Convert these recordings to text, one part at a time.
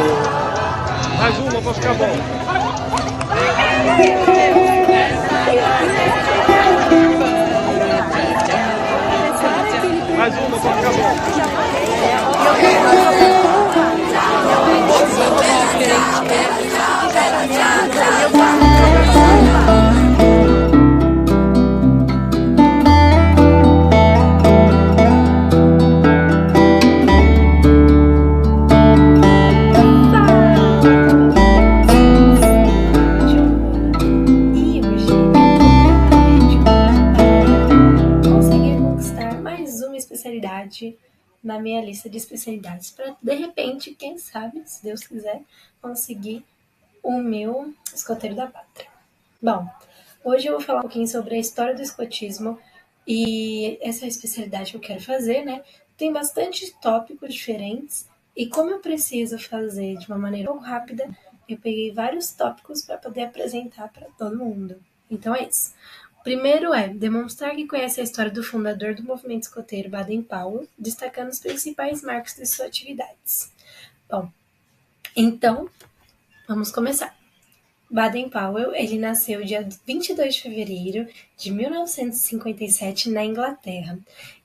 Mais uma para ficar bom. Mais uma para ficar bom. E hoje eu tô vídeo para conseguir conquistar mais uma especialidade na minha lista de especialidades. Para de repente, quem sabe, se Deus quiser, conseguir o meu escoteiro da pátria. Bom, hoje eu vou falar um pouquinho sobre a história do escotismo e essa especialidade que eu quero fazer, né? Tem bastante tópicos diferentes e como eu preciso fazer de uma maneira tão rápida, eu peguei vários tópicos para poder apresentar para todo mundo. Então é isso. O primeiro é demonstrar que conhece a história do fundador do movimento escoteiro Baden-Powell, destacando os principais marcos de suas atividades. Bom, então vamos começar. Baden-Powell, ele nasceu dia 22 de fevereiro de 1957 na Inglaterra.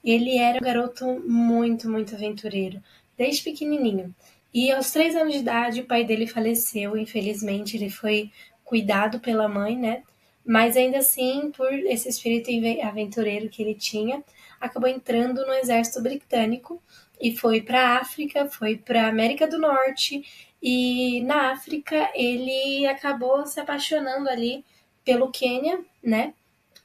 Ele era um garoto muito, muito aventureiro, desde pequenininho. E aos 3 anos de idade, o pai dele faleceu, infelizmente, ele foi cuidado pela mãe, né? Mas ainda assim, por esse espírito aventureiro que ele tinha, acabou entrando no exército britânico e foi para a África, foi para a América do Norte e na África ele acabou se apaixonando ali pelo Quênia, né?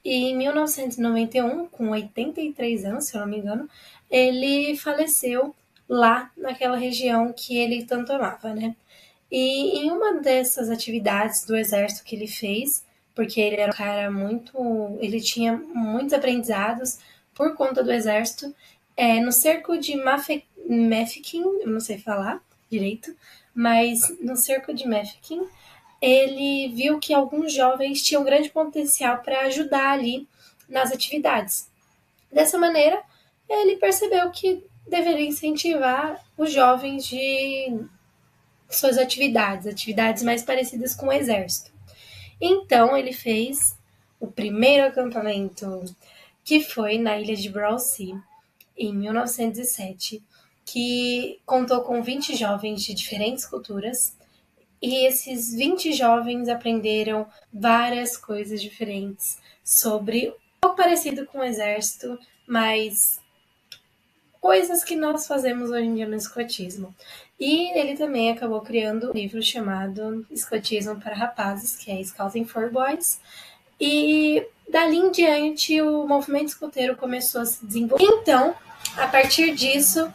E em 1991, com 83 anos, se eu não me engano, ele faleceu lá naquela região que ele tanto amava, né? E em uma dessas atividades do exército que ele fez, porque ele era um cara muito. Ele tinha muitos aprendizados por conta do exército, no cerco de Mafeking, eu não sei falar direito, mas no cerco de Mafeking, ele viu que alguns jovens tinham grande potencial para ajudar ali nas atividades. Dessa maneira, ele percebeu que deveria incentivar os jovens de suas atividades mais parecidas com o exército. Então ele fez o primeiro acampamento, que foi na ilha de Browsea, em 1907, que contou com 20 jovens de diferentes culturas, e esses 20 jovens aprenderam várias coisas diferentes sobre um pouco parecido com o exército, mas coisas que nós fazemos hoje em dia no escotismo. E ele também acabou criando um livro chamado Escotismo para Rapazes, que é Scouting for Boys. E dali em diante o movimento escoteiro começou a se desenvolver. Então, a partir disso,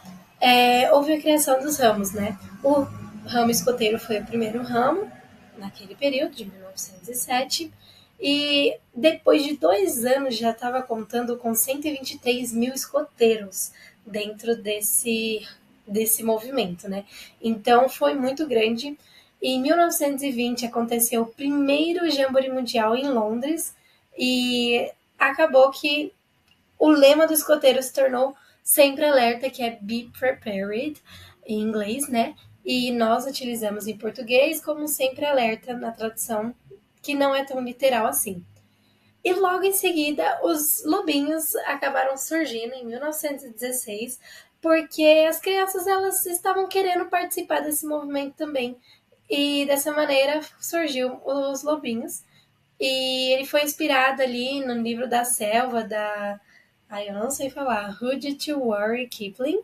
houve a criação dos ramos, né? O ramo escoteiro foi o primeiro ramo, naquele período, de 1907, e depois de 2 anos já estava contando com 123 mil escoteiros dentro desse movimento, né? Então foi muito grande. Em 1920 aconteceu o primeiro Jamboree Mundial em Londres e acabou que o lema do escoteiro se tornou Sempre Alerta, que é Be Prepared, em inglês, né? E nós utilizamos em português como Sempre Alerta, na tradução, que não é tão literal assim. E logo em seguida, os lobinhos acabaram surgindo em 1916, porque as crianças elas estavam querendo participar desse movimento também. E dessa maneira surgiu os lobinhos. E ele foi inspirado ali no livro da selva da... Ai, eu não sei falar. Rudyard Worry Kipling.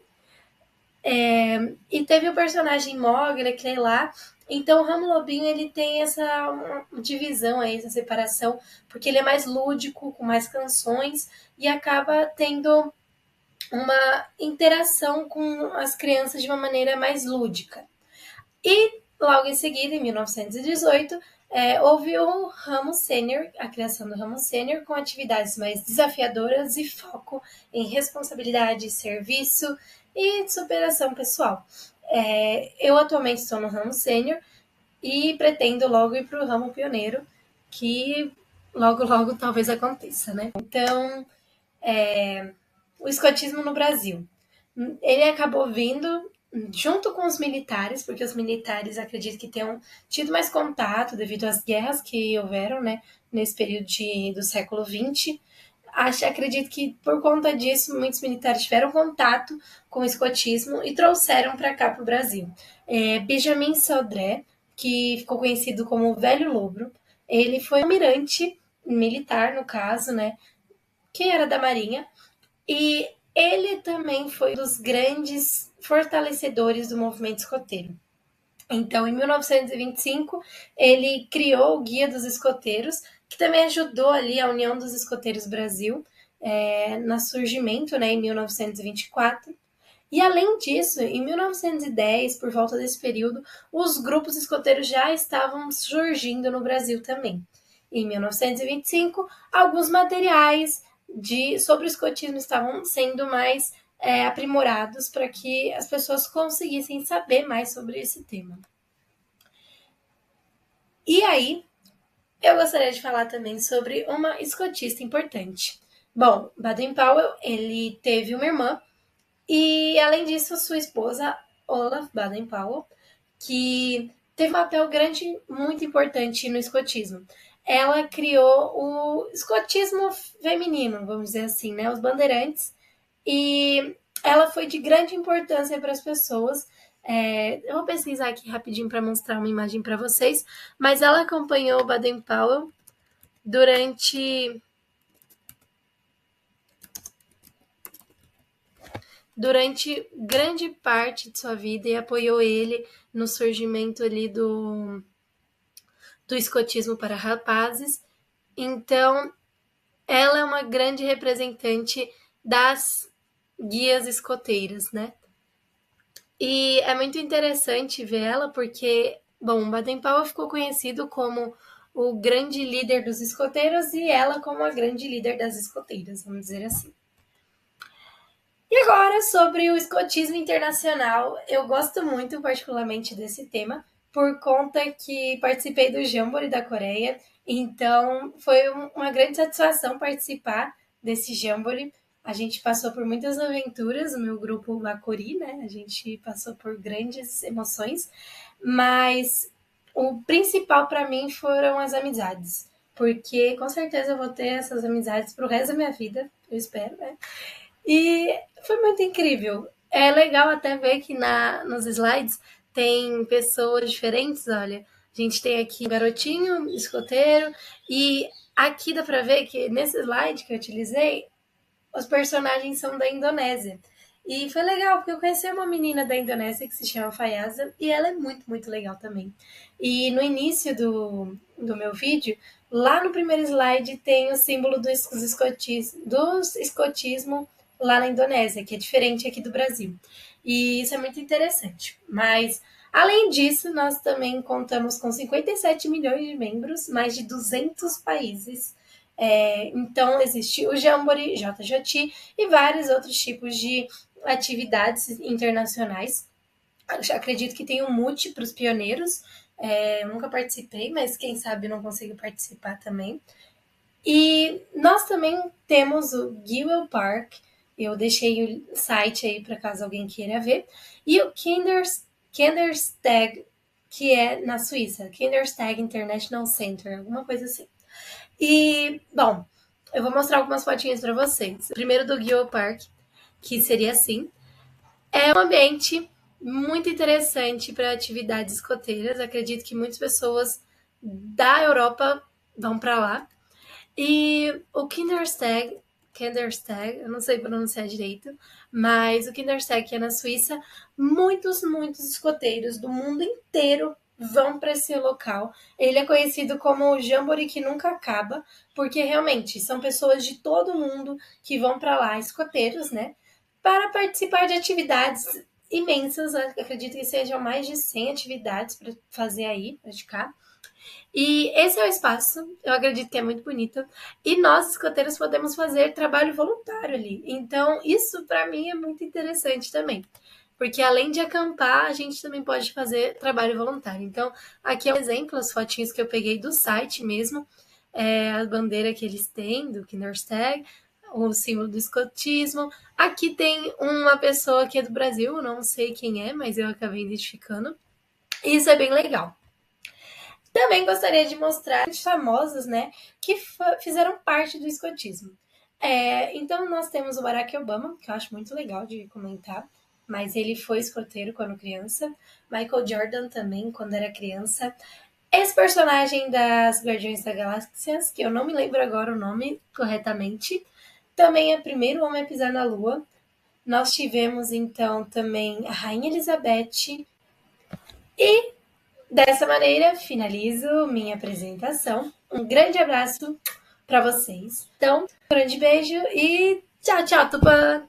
E teve o personagem Mowgli, que lá. Então o Ramo Lobinho ele tem essa divisão aí, essa separação, porque ele é mais lúdico, com mais canções e acaba tendo uma interação com as crianças de uma maneira mais lúdica. E logo em seguida, em 1918, houve o ramo sênior, a criação do ramo sênior, com atividades mais desafiadoras e foco em responsabilidade, serviço e superação pessoal. Eu atualmente estou no ramo sênior e pretendo logo ir para o ramo pioneiro, que logo, logo talvez aconteça, né? Então, o escotismo no Brasil. Ele acabou vindo junto com os militares, porque os militares acredito que tenham tido mais contato devido às guerras que houveram, né, nesse período do século XX. Acredito que por conta disso, muitos militares tiveram contato com o escotismo e trouxeram para cá, para o Brasil. Benjamin Sodré, que ficou conhecido como o Velho Lobo, ele foi almirante militar, no caso, né, que era da Marinha, e ele também foi um dos grandes fortalecedores do movimento escoteiro. Então, em 1925, ele criou o Guia dos Escoteiros, que também ajudou ali a União dos Escoteiros Brasil no surgimento, né, em 1924. E além disso, em 1910, por volta desse período, os grupos escoteiros já estavam surgindo no Brasil também. Em 1925, alguns materiais sobre o escotismo estavam sendo mais aprimorados para que as pessoas conseguissem saber mais sobre esse tema. E aí, eu gostaria de falar também sobre uma escotista importante. Bom, Baden-Powell, ele teve uma irmã e, além disso, sua esposa, Olaf Baden-Powell, que teve um papel grande, muito importante no escotismo. Ela criou o escotismo feminino, vamos dizer assim, né? Os bandeirantes. E ela foi de grande importância para as pessoas. Eu vou pesquisar aqui rapidinho para mostrar uma imagem para vocês. Mas ela acompanhou o Baden-Powell durante grande parte de sua vida e apoiou ele no surgimento ali do escotismo para rapazes. Então, ela é uma grande representante das guias escoteiras, né? E é muito interessante ver ela porque, bom, Baden-Powell ficou conhecido como o grande líder dos escoteiros e ela como a grande líder das escoteiras, vamos dizer assim. E agora, sobre o escotismo internacional, eu gosto muito particularmente desse tema, por conta que participei do Jamboree da Coreia, então foi uma grande satisfação participar desse Jamboree. A gente passou por muitas aventuras, o meu grupo Macori, né? A gente passou por grandes emoções, mas o principal para mim foram as amizades, porque com certeza eu vou ter essas amizades pro resto da minha vida, eu espero, né? E foi muito incrível. É legal até ver que nos slides tem pessoas diferentes, olha. A gente tem aqui um garotinho, escoteiro, e aqui dá pra ver que nesse slide que eu utilizei, os personagens são da Indonésia. E foi legal, porque eu conheci uma menina da Indonésia que se chama Fayasa, e ela é muito, muito legal também. E no início do meu vídeo, lá no primeiro slide tem o símbolo do escotismo lá na Indonésia, que é diferente aqui do Brasil. E isso é muito interessante. Mas, além disso, nós também contamos com 57 milhões de membros, mais de 200 países. Então, existe o Jamboree, JJT e vários outros tipos de atividades internacionais. Eu acredito que tem o MUT para os pioneiros. Eu nunca participei, mas quem sabe não consigo participar também. E nós também temos o Gewel Park. Eu deixei o site aí para caso alguém queira ver. E o Kindersteg, que é na Suíça. Kindersteg International Center, alguma coisa assim. E, bom, eu vou mostrar algumas fotinhas para vocês. Primeiro do Gewel Park, que seria assim. É um ambiente muito interessante para atividades escoteiras. Acredito que muitas pessoas da Europa vão para lá. E o Kindersteg, eu não sei pronunciar direito, mas o Kindersteg, que é na Suíça, muitos escoteiros do mundo inteiro vão para esse local. Ele é conhecido como o Jamboree que nunca acaba, porque realmente são pessoas de todo mundo que vão para lá, escoteiros, né, para participar de atividades imensas. Eu acredito que sejam mais de 100 atividades para fazer aí, praticar. E esse é o espaço, eu acredito que é muito bonito. E nós, escoteiros, podemos fazer trabalho voluntário ali. Então, isso para mim é muito interessante também. Porque além de acampar, a gente também pode fazer trabalho voluntário. Então, aqui é um exemplo, as fotinhas que eu peguei do site mesmo. A bandeira que eles têm, do Kindersteg, o símbolo do escotismo. Aqui tem uma pessoa que é do Brasil, não sei quem é, mas eu acabei identificando. Isso é bem legal. Também gostaria de mostrar famosos, né, que fizeram parte do escotismo. Então, nós temos o Barack Obama, que eu acho muito legal de comentar, mas ele foi escoteiro quando criança. Michael Jordan também, quando era criança. Esse personagem das Guardiões da Galáxia, que eu não me lembro agora o nome corretamente, também é o primeiro homem a pisar na Lua. Nós tivemos, então, também a Rainha Elizabeth. E, dessa maneira, finalizo minha apresentação. Um grande abraço para vocês. Então, um grande beijo e tchau, tchau, Tupã!